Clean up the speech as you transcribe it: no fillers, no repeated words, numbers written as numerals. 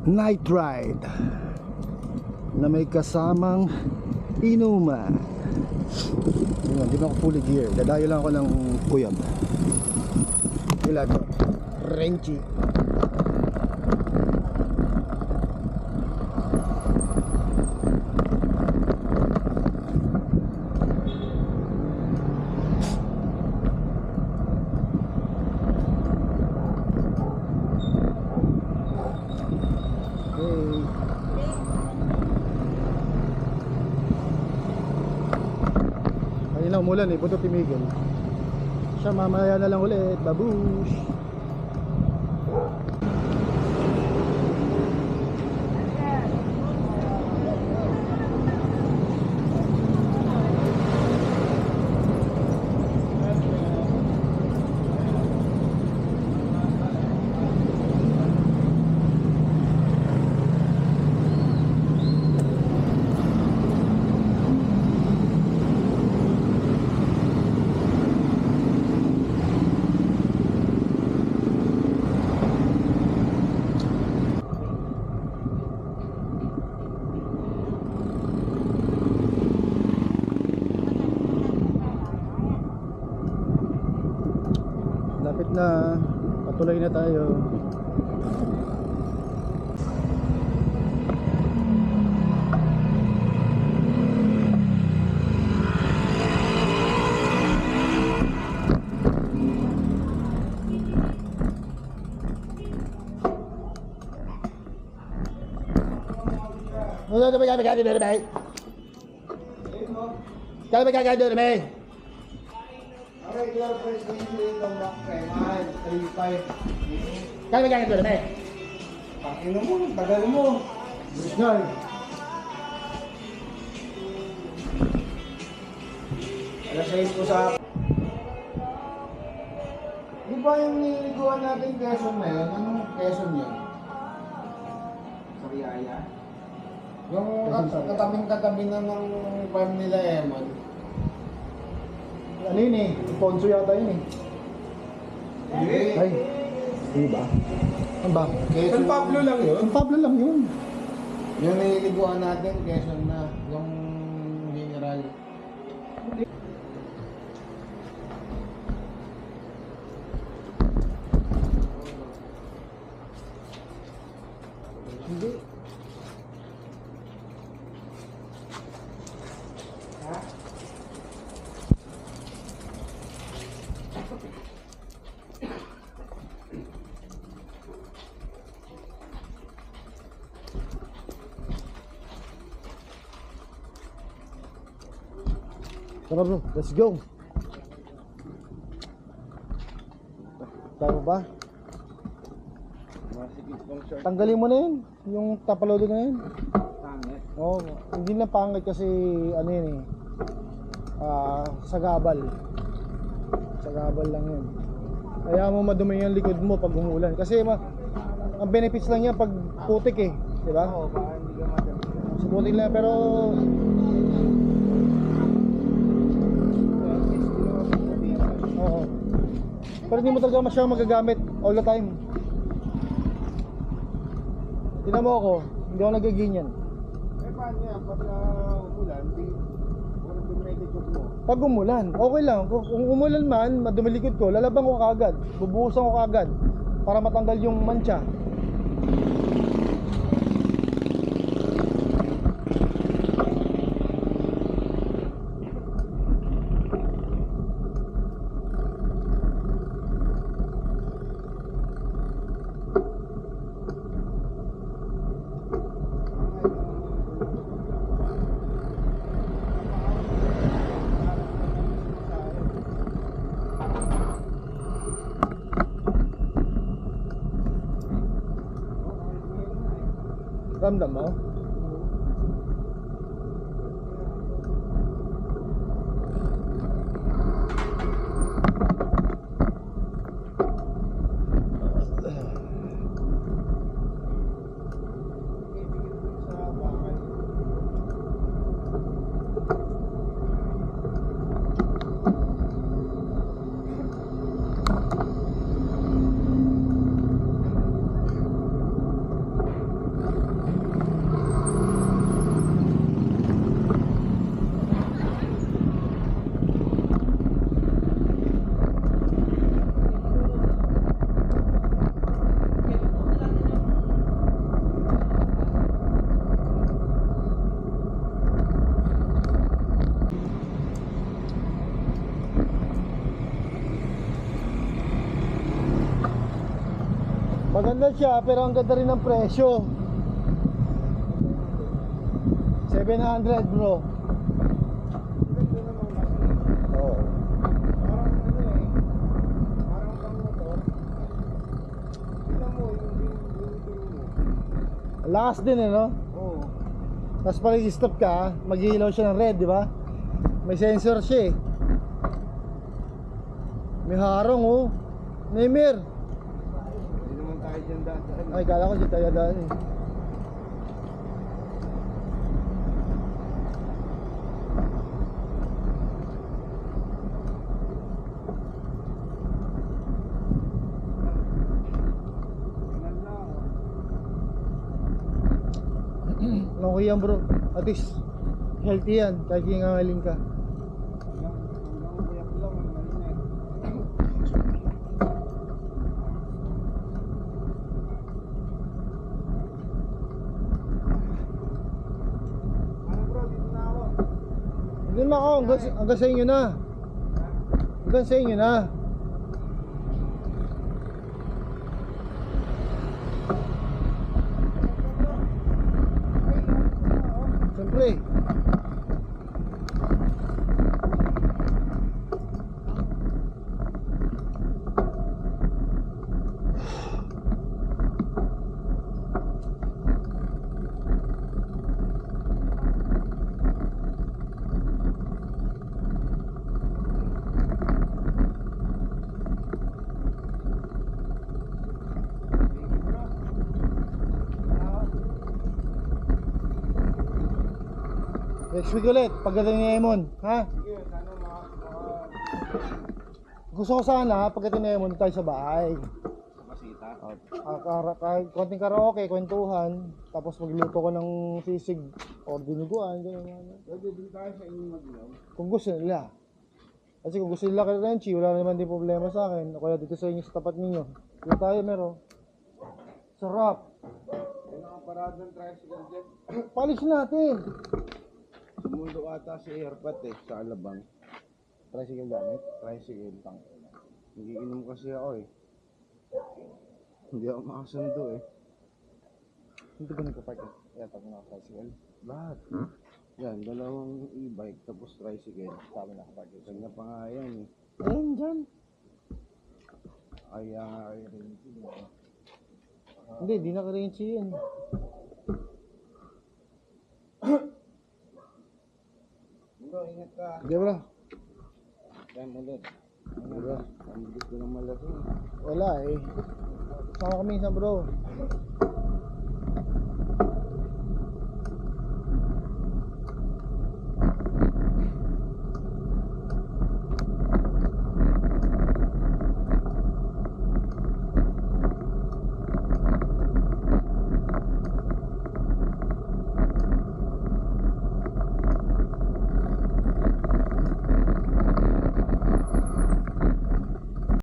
night ride na may kasamang inuman. Yun, di ba ako fully gear, dadayo lang ako ng kuyab. Wala to Renchi. Umulan eh, buto timigil. Siya mamaya na lang ulit. Babush. Lapit na, patuloy na tayo. Ano ba gagawin doon, May? Ano ba gagawin doon, May? Regular price ko yung litong rock kay mahal, 3.5. Kaya magkakit doon, eh? Pakino mo, tagal mo. Gusto nyo. Alas 6 po sa... Di ba yung niliguan natin Quezon na yun? Anong Quezon yun? Sa Riyaya? Yung katabing-katabi na ng farm nila Emon. Ano yun eh? Ponso yata yun eh. Ay, di ba? Ano ba? San Pablo lang yun? San Pablo lang yun. Yung niliguan natin, Quezon na. Yung general. Hindi. Ha? Tara bro, let's go. Tayo ba? Tanggalin mo na yun. Yung tapalodo na yun. Pangit. Oo, hindi na pangit kasi ano yun eh. Sagabal. Sagabal lang yun. Kaya mo madumi yung likod mo pag umulan. Kasi ang benefits lang yan pag putik eh. Diba? Oo, baka hindi ka madami. Sa putik lang pero oo. Pero hindi mo talaga masyadong magagamit all the time. Tingnan mo ako, hindi ako nagaganyan. Eh paano yan? Pagka umulan, di walang dumilikod mo. Pag umulan, okay lang. Kung umulan man, madumilikod ko, lalabang ko kagad. Bubuhusan ko kagad para matanggal yung mancha. Ramdam mo? Maganda siya pero ang ganda rin ng presyo. 700 bro. Ganda naman kasi. Oo. Parang ano eh. Parang pang motor. Tignan mo yung mo. Lakas din eh no? Oo. Tapos pag stop ka, mag-ilaw siya ng red, di ba? May sensor siya eh. May harong oh. Neymar. Hindi naman tayo dyan daan. Ay, kala ko siya tayo daan eh. Tingnan lang. Okay yan bro. At least healthy yan. Kahit hingangaling ka. Hanggang kuyak lang ang mainit. Ano bro, dito na ako. Hindi na ako. Hanggang sa inyo na. Hanggang sa inyo na. Siyempre. Next week ulit, pagdating ni Emon, ha? Sige, sana Gusto ko sana, pagdating ni Emon, tayo sa bahay. makasita. Kahit konting karaoke, kwentuhan, tapos magluto ko ng sisig o dinuguan, gano'n. Pwede din tayo sa inyong maglaw. Kung gusto nila. Kasi kung gusto nila kay Renchi, wala naman din problema sa akin. O kaya dito sa inyo sa tapat ninyo. Dito tayo meron. Sarap. May nakaparada ng tricycle dyan. Palis natin. Sumundo ata si Airpat eh, sa Alabang. Tricycle gamit. Tricycle tang. Nagiinom kasi ako eh. Hindi ako makasundo eh. Hindi ba nagpa-park yan? Kaya pag naka-tricycle. Lahat. Yan, dalawang e-bike tapos tricycle. Kami naka-park yan. Kanya pa nga yan eh. Ayan dyan. Kaya nga kayo rin. Hindi, di naka-Renchi yan. Bro, ingat ka. Hindi bro. Yan ulit. Hindi bro. Ang bilis ko ng malasing. Wala eh. Sama kami sa bro.